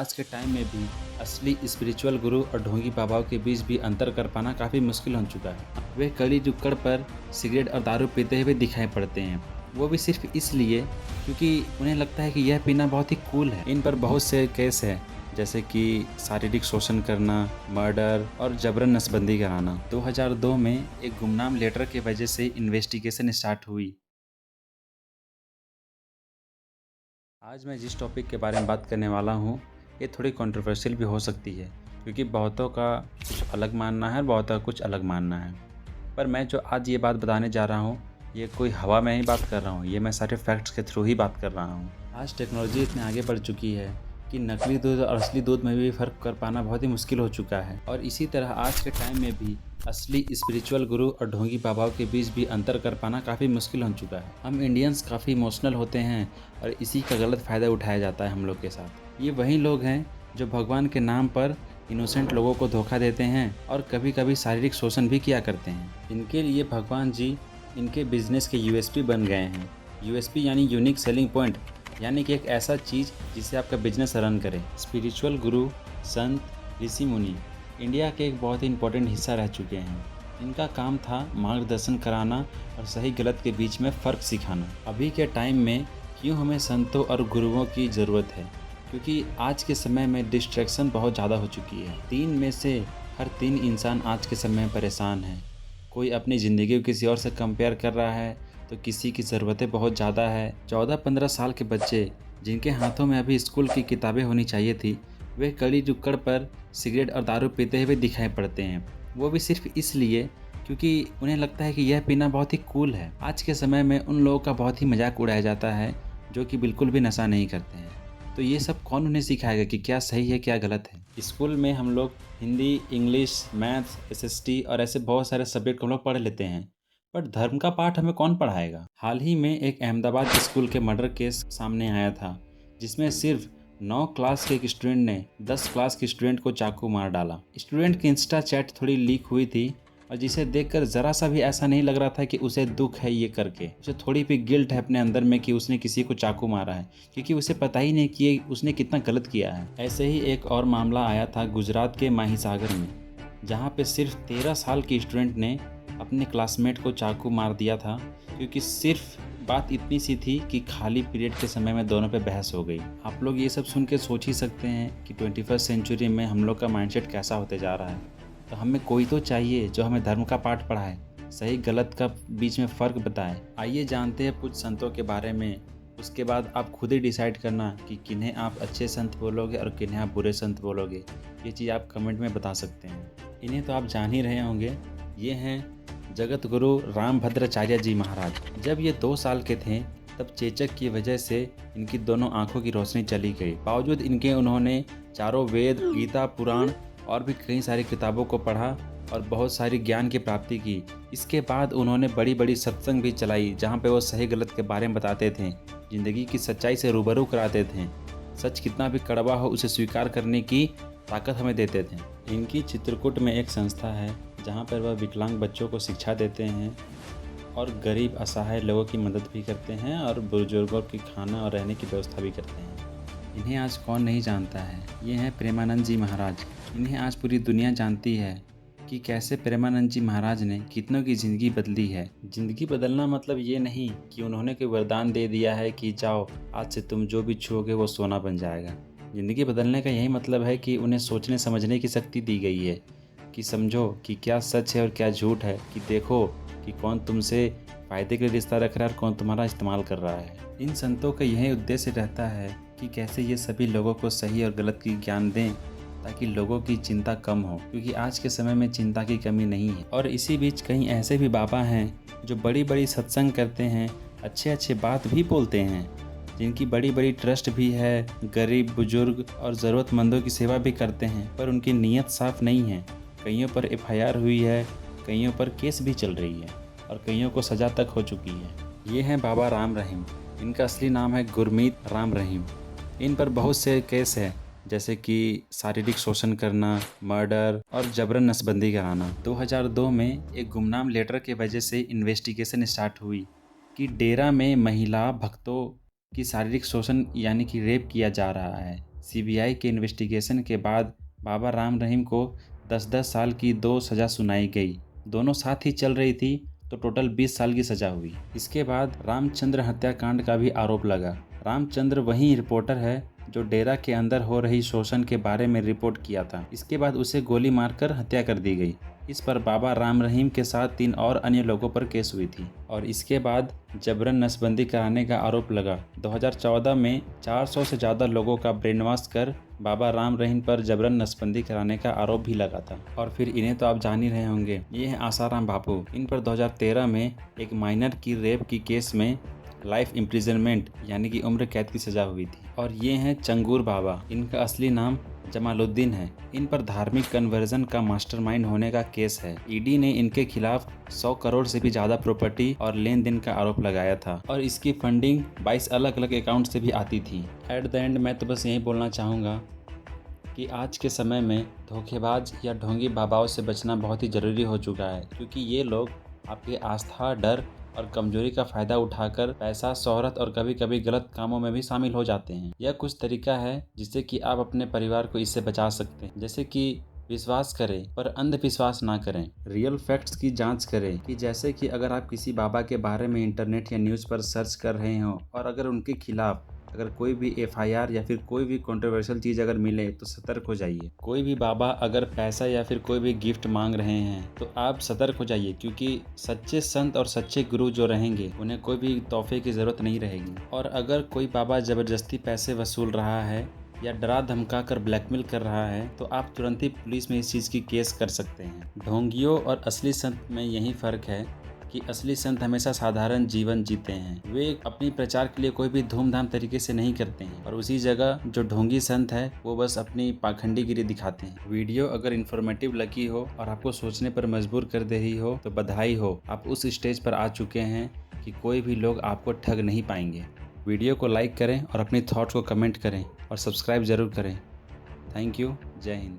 आज के टाइम में भी असली स्पिरिचुअल गुरु और ढोंगी बाबाओं के बीच भी अंतर कर पाना काफ़ी मुश्किल हो चुका है। वे कड़ी जुक्कड़ पर सिगरेट और दारू पीते हुए दिखाई पड़ते हैं, वो भी सिर्फ इसलिए क्योंकि उन्हें लगता है कि यह पीना बहुत ही कूल है। इन पर बहुत से केस हैं, जैसे कि शारीरिक शोषण करना, मर्डर और जबरन नसबंदी कराना। 2002 में एक गुमनाम लेटर के वजह से इन्वेस्टिगेशन स्टार्ट हुई। आज मैं जिस टॉपिक के बारे में बात करने वाला हूँ, ये थोड़ी कंट्रोवर्शियल भी हो सकती है, क्योंकि बहुतों का कुछ अलग मानना है और बहुतों का कुछ अलग मानना है। पर मैं जो आज ये बात बताने जा रहा हूँ, ये कोई हवा में ही बात कर रहा हूँ, ये मैं सारे फैक्ट्स के थ्रू ही बात कर रहा हूँ। आज टेक्नोलॉजी इतनी आगे बढ़ चुकी है कि नकली दूध और असली दूध में भी फ़र्क कर पाना बहुत ही मुश्किल हो चुका है, और इसी तरह आज के टाइम में भी असली स्पिरिचुअल गुरु और ढोंगी बाबाओं के बीच भी अंतर कर पाना काफ़ी मुश्किल हो चुका है। हम इंडियंस काफ़ी इमोशनल होते हैं और इसी का गलत फ़ायदा उठाया जाता है हम लोग के साथ। ये वही लोग हैं जो भगवान के नाम पर इनोसेंट लोगों को धोखा देते हैं और कभी कभी शारीरिक शोषण भी किया करते हैं। इनके लिए भगवान जी इनके बिजनेस के यूएसपी बन गए हैं। यूएसपी यानी यूनिक सेलिंग पॉइंट, यानी कि एक ऐसा चीज़ जिससे आपका बिजनेस रन करे। स्पिरिचुअल गुरु, संत, ऋषि मुनि इंडिया के एक बहुत ही इम्पोर्टेंट हिस्सा रह चुके हैं। इनका काम था मार्गदर्शन कराना और सही गलत के बीच में फ़र्क सिखाना। अभी के टाइम में क्यों हमें संतों और गुरुओं की ज़रूरत है? क्योंकि आज के समय में डिस्ट्रैक्शन बहुत ज़्यादा हो चुकी है। 3 में से हर 3 इंसान आज के समय में परेशान है। कोई अपनी ज़िंदगी को किसी और से कंपेयर कर रहा है, तो किसी की ज़रूरतें बहुत ज़्यादा है। 14-15 साल के बच्चे जिनके हाथों में अभी स्कूल की किताबें होनी चाहिए थी, वे कड़ी जुक्कड़ पर सिगरेट और दारू पीते हुए दिखाई पड़ते हैं, वो भी सिर्फ इसलिए क्योंकि उन्हें लगता है कि यह पीना बहुत ही कूल है। आज के समय में उन लोगों का बहुत ही मजाक उड़ाया जाता है जो कि बिल्कुल भी नशा नहीं करते हैं। तो ये सब कौन उन्हें सिखाएगा कि क्या सही है क्या गलत है? स्कूल में हम लोग हिंदी, इंग्लिश, मैथ्स, एसएसटी और ऐसे बहुत सारे सब्जेक्ट हम लोग पढ़ लेते हैं, बट धर्म का पाठ हमें कौन पढ़ाएगा? हाल ही में एक अहमदाबाद स्कूल के मर्डर केस सामने आया था, जिसमें सिर्फ 9 क्लास के एक स्टूडेंट ने 10 क्लास के स्टूडेंट को चाकू मार डाला। स्टूडेंट की इंस्टा चैट थोड़ी लीक हुई थी और जिसे देखकर ज़रा सा भी ऐसा नहीं लग रहा था कि उसे दुख है ये करके। उसे थोड़ी भी गिल्ट है अपने अंदर में कि उसने किसी को चाकू मारा है, क्योंकि उसे पता ही नहीं कि उसने कितना गलत किया है। ऐसे ही एक और मामला आया था गुजरात के माहीसागर में, जहाँ पे सिर्फ 13 साल की स्टूडेंट ने अपने क्लासमेट को चाकू मार दिया था, क्योंकि सिर्फ बात इतनी सी थी कि खाली पीरियड के समय में दोनों पे बहस हो गई। आप लोग ये सब सुन के सोच ही सकते हैं कि 21st सेंचुरी में हम लोग का माइंडसेट कैसा होते जा रहा है। तो हमें कोई तो चाहिए जो हमें धर्म का पाठ पढ़ाए, सही गलत का बीच में फ़र्क बताए। आइए जानते हैं कुछ संतों के बारे में, उसके बाद आप खुद ही डिसाइड करना कि किन्हें आप अच्छे संत बोलोगे और किन्हें आप बुरे संत बोलोगे। ये चीज़ आप कमेंट में बता सकते हैं। इन्हें तो आप जान ही रहे होंगे, ये हैं जगत गुरु रामभद्राचार्य जी महाराज। जब ये 2 साल के थे तब चेचक की वजह से इनकी दोनों आंखों की रोशनी चली गई। बावजूद इनके उन्होंने चारों वेद, गीता, पुराण और भी कई सारी किताबों को पढ़ा और बहुत सारी ज्ञान की प्राप्ति की। इसके बाद उन्होंने बड़ी बड़ी सत्संग भी चलाई, जहाँ पे वो सही गलत के बारे में बताते थे, ज़िंदगी की सच्चाई से रूबरू कराते थे। सच कितना भी कड़वा हो उसे स्वीकार करने की ताकत हमें देते थे। इनकी चित्रकूट में एक संस्था है जहाँ पर वह विकलांग बच्चों को शिक्षा देते हैं और गरीब असहाय लोगों की मदद भी करते हैं और बुजुर्गों की खाना और रहने की व्यवस्था भी करते हैं। इन्हें आज कौन नहीं जानता है? ये हैं प्रेमानंद जी महाराज। इन्हें आज पूरी दुनिया जानती है कि कैसे प्रेमानंद जी महाराज ने कितनों की ज़िंदगी बदली है। ज़िंदगी बदलना मतलब ये नहीं कि उन्होंने कोई वरदान दे दिया है कि जाओ आज से तुम जो भी छूओगे वो सोना बन जाएगा। ज़िंदगी बदलने का यही मतलब है कि उन्हें सोचने समझने की शक्ति दी गई है, कि समझो कि क्या सच है और क्या झूठ है, कि देखो कि कौन तुमसे फ़ायदे के लिए रिश्ता रख रहा है और कौन तुम्हारा इस्तेमाल कर रहा है। इन संतों का यही उद्देश्य रहता है कि कैसे ये सभी लोगों को सही और गलत की ज्ञान दें, ताकि लोगों की चिंता कम हो, क्योंकि आज के समय में चिंता की कमी नहीं है। और इसी बीच कहीं ऐसे भी बाबा हैं जो बड़ी बड़ी सत्संग करते हैं, अच्छे अच्छे बात भी बोलते हैं, जिनकी बड़ी बड़ी ट्रस्ट भी है, गरीब, बुजुर्ग और ज़रूरतमंदों की सेवा भी करते हैं, पर उनकी नीयत साफ नहीं है। कईयों पर एफआईआर हुई है, कईयों पर केस भी चल रही है और कईयों को सज़ा तक हो चुकी है। ये हैं बाबा राम रहीम। इनका असली नाम है गुरमीत राम रहीम। इन पर बहुत से केस हैं, जैसे कि शारीरिक शोषण करना, मर्डर और जबरन नसबंदी कराना। 2002 में एक गुमनाम लेटर के वजह से इन्वेस्टिगेशन स्टार्ट हुई कि डेरा में महिला भक्तों की शारीरिक शोषण यानी कि रेप किया जा रहा है। सीबीआई के इन्वेस्टिगेशन के बाद बाबा राम रहीम को 10-10 साल की 2 सज़ा सुनाई गई। दोनों साथ ही चल रही थी तो टोटल 20 साल की सज़ा हुई। इसके बाद रामचंद्र हत्याकांड का भी आरोप लगा। रामचंद्र वही रिपोर्टर है जो डेरा के अंदर हो रही शोषण के बारे में रिपोर्ट किया था। इसके बाद उसे गोली मारकर हत्या कर दी गई। इस पर बाबा राम रहीम के साथ 3 और अन्य लोगों पर केस हुई थी और इसके बाद जबरन नसबंदी कराने का आरोप लगा। 2014 में 400 से ज़्यादा लोगों का ब्रेन वॉश कर बाबा राम रहीम पर जबरन नसबंदी कराने का आरोप भी लगा था। और फिर इन्हें तो आप जान ही रहे होंगे, ये हैं आसाराम बापू। इन पर 2013 में एक माइनर की रेप की केस में लाइफ इम्प्रिजनमेंट यानी कि उम्र कैद की सज़ा हुई थी। और ये हैं चंगूर बाबा। इनका असली नाम जमालुद्दीन है। इन पर धार्मिक कन्वर्जन का मास्टरमाइंड होने का केस है। ईडी ने इनके खिलाफ 100 करोड़ से भी ज़्यादा प्रॉपर्टी और लेन देन का आरोप लगाया था और इसकी फंडिंग 22 अलग अलग अकाउंट से भी आती थी। एट द एंड मैं तो बस यही बोलना चाहूँगा कि आज के समय में धोखेबाज या ढोंगी बाबाओं से बचना बहुत ही ज़रूरी हो चुका है, क्योंकि ये लोग आपकी आस्था, डर और कमजोरी का फ़ायदा उठाकर पैसा, शोहरत और कभी कभी गलत कामों में भी शामिल हो जाते हैं। यह कुछ तरीका है जिससे कि आप अपने परिवार को इससे बचा सकते हैं। जैसे कि विश्वास करें पर अंधविश्वास ना करें। रियल फैक्ट्स की जांच करें कि जैसे कि अगर आप किसी बाबा के बारे में इंटरनेट या न्यूज़ पर सर्च कर रहे हो और अगर उनके खिलाफ अगर कोई भी एफआईआर या फिर कोई भी कंट्रोवर्शियल चीज़ अगर मिले तो सतर्क हो जाइए। कोई भी बाबा अगर पैसा या फिर कोई भी गिफ्ट मांग रहे हैं तो आप सतर्क हो जाइए, क्योंकि सच्चे संत और सच्चे गुरु जो रहेंगे उन्हें कोई भी तोहफे की ज़रूरत नहीं रहेगी। और अगर कोई बाबा ज़बरदस्ती पैसे वसूल रहा है या डरा धमका कर ब्लैकमेल कर रहा है तो आप तुरंत ही पुलिस में इस चीज़ की केस कर सकते हैं। ढोंगियों और असली संत में यही फ़र्क है कि असली संत हमेशा साधारण जीवन जीते हैं। वे अपनी प्रचार के लिए कोई भी धूमधाम तरीके से नहीं करते हैं और उसी जगह जो ढोंगी संत है वो बस अपनी पाखंडीगिरी दिखाते हैं। वीडियो अगर इन्फॉर्मेटिव लगी हो और आपको सोचने पर मजबूर कर दे रही हो तो बधाई हो, आप उस स्टेज पर आ चुके हैं कि कोई भी लोग आपको ठग नहीं पाएंगे। वीडियो को लाइक करें और अपनी थॉट्स को कमेंट करें और सब्सक्राइब ज़रूर करें। Thank you. जय हिंद।